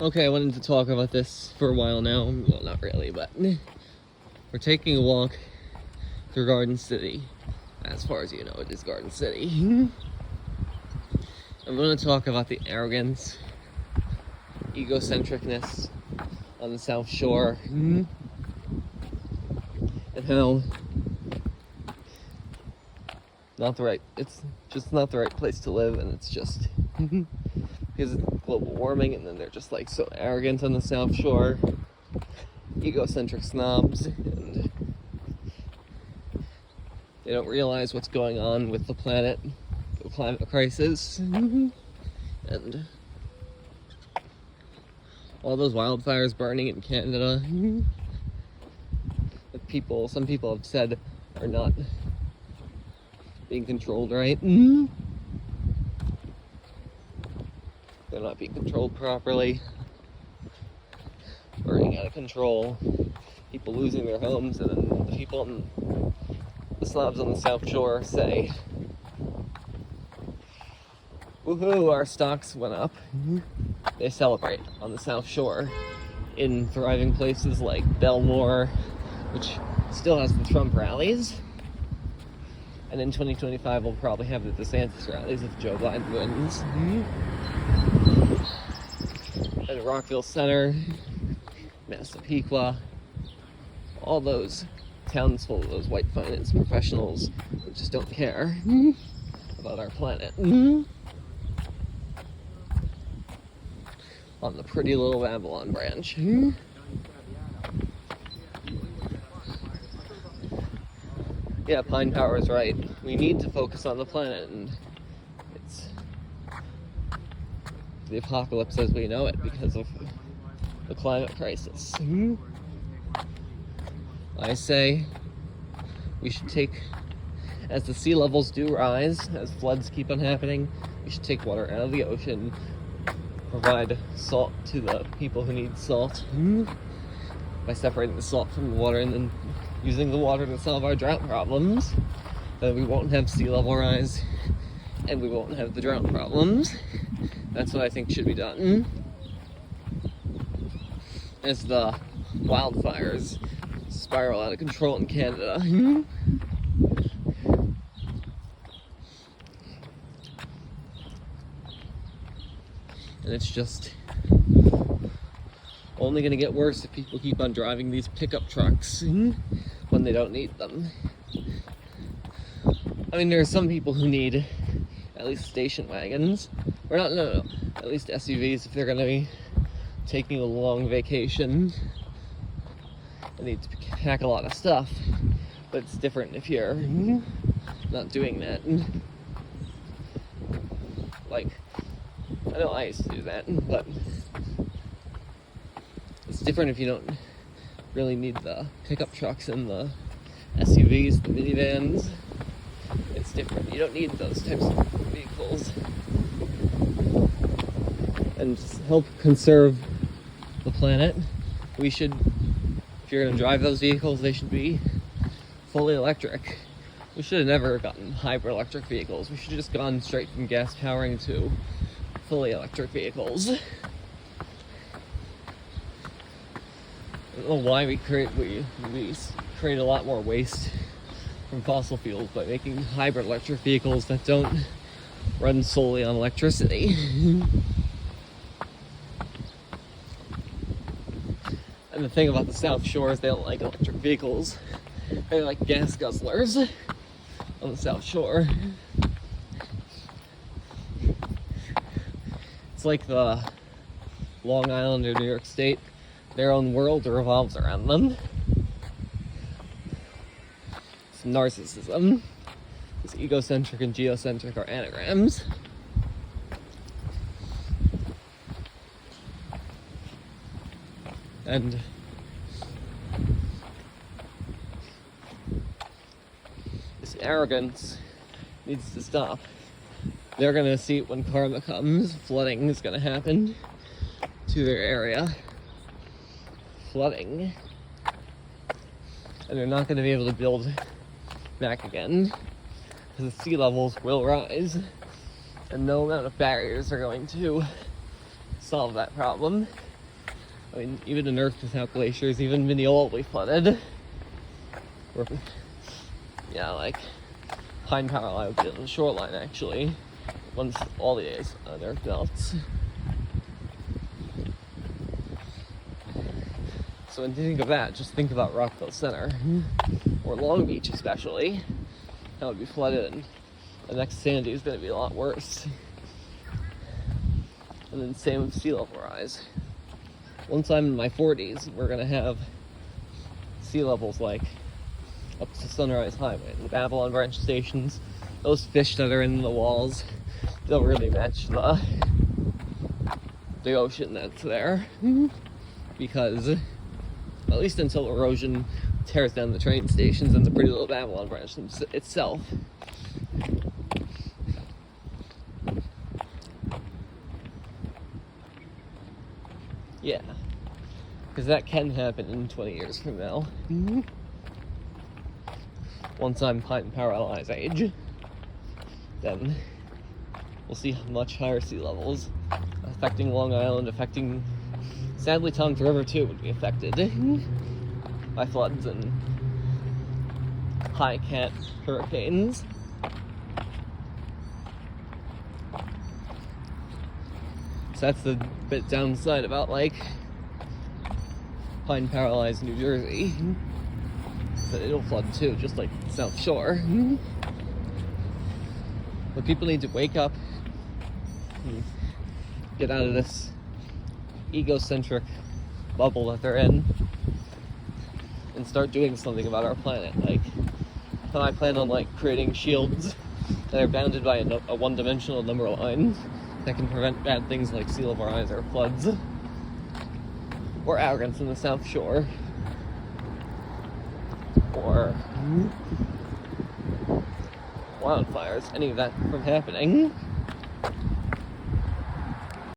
Okay, I wanted to talk about this for a while now. Well, not really, but we're taking a walk through Garden City. As far as you know, it is Garden City. I'm going to talk about the arrogance, egocentricness on the South Shore, and how it's just not the right place to live, and it's just because of global warming, and then they're just like so arrogant on the South Shore, egocentric snobs, and they don't realize what's going on with the planet, the climate crisis, and all those wildfires burning in Canada that some people have said are not being controlled right. They're not being controlled properly, burning out of control, people losing their homes, and then the people in the slums on the South Shore say, woohoo, our stocks went up. They celebrate on the South Shore in thriving places like Belmore, which still has the Trump rallies. And in 2025, we'll probably have the DeSantis rallies if Joe Biden wins. And Rockville Center, Massapequa, all those towns full of those white finance professionals who just don't care about our planet. On the pretty little Babylon branch. Yeah, Pine Power is right. We need to focus on the planet, and it's the apocalypse as we know it because of the climate crisis. I say we should take, as the sea levels do rise, as floods keep on happening, we should take water out of the ocean, provide salt to the people who need salt by separating the salt from the water and then using the water to solve our drought problems. Then we won't have sea level rise and we won't have the drought problems. That's what I think should be done. As the wildfires spiral out of control in Canada. And it's just only going to get worse if people keep on driving these pickup trucks when they don't need them. I mean, there are some people who need at least station wagons. Or no, at least SUVs if they're going to be taking a long vacation. They need to pack a lot of stuff. But it's different if you're not doing that. Like, I know I used to do that, but it's different if you don't really need the pickup trucks and the SUVs, the minivans. It's different. You don't need those types of vehicles. And just help conserve the planet. We should, if you're going to drive those vehicles, they should be fully electric. We should have never gotten hybrid electric vehicles. We should have just gone straight from gas powering to fully electric vehicles. I don't know why we create a lot more waste from fossil fuels by making hybrid electric vehicles that don't run solely on electricity. And the thing about the South Shore is they don't like electric vehicles. They like gas guzzlers on the South Shore. It's like the Long Island or New York State. Their own world revolves around them. It's narcissism. It's egocentric and geocentric are anagrams. And this arrogance needs to stop. They're gonna see it when karma comes. Flooding is gonna happen to their area. Flooding. And they're not gonna be able to build back again because the sea levels will rise and no amount of barriers are going to solve that problem. I mean, even an Earth without glaciers, even Mineola will be flooded. Or, yeah, like Pine Power Line would be on the shoreline actually, once all the ice on Earth melts. So when you think of that, just think about Rockville Center, or Long Beach especially. That would be flooded, and the next Sandy is going to be a lot worse. And then same with sea level rise. Once I'm in my 40s, we're going to have sea levels like up to Sunrise Highway, the Babylon branch stations. Those fish that are in the walls, they'll really match the ocean that's there. Because, at least until erosion tears down the train stations and the pretty little Babylon branch itself. Yeah, because that can happen in 20 years from now. Once I'm Pine Power Allies age, then we'll see much higher sea levels affecting Long Island, affecting, sadly, Tom's River too would be affected by floods and high cat hurricanes. So that's the bit downside about like Pine Power Allies, New Jersey. That it'll flood too, just like the South Shore. But people need to wake up and get out of this egocentric bubble that they're in and start doing something about our planet. Like, I plan on like creating shields that are bounded by a one-dimensional number line that can prevent bad things like sea level rise or floods or arrogance in the South Shore or wildfires, any of that from happening.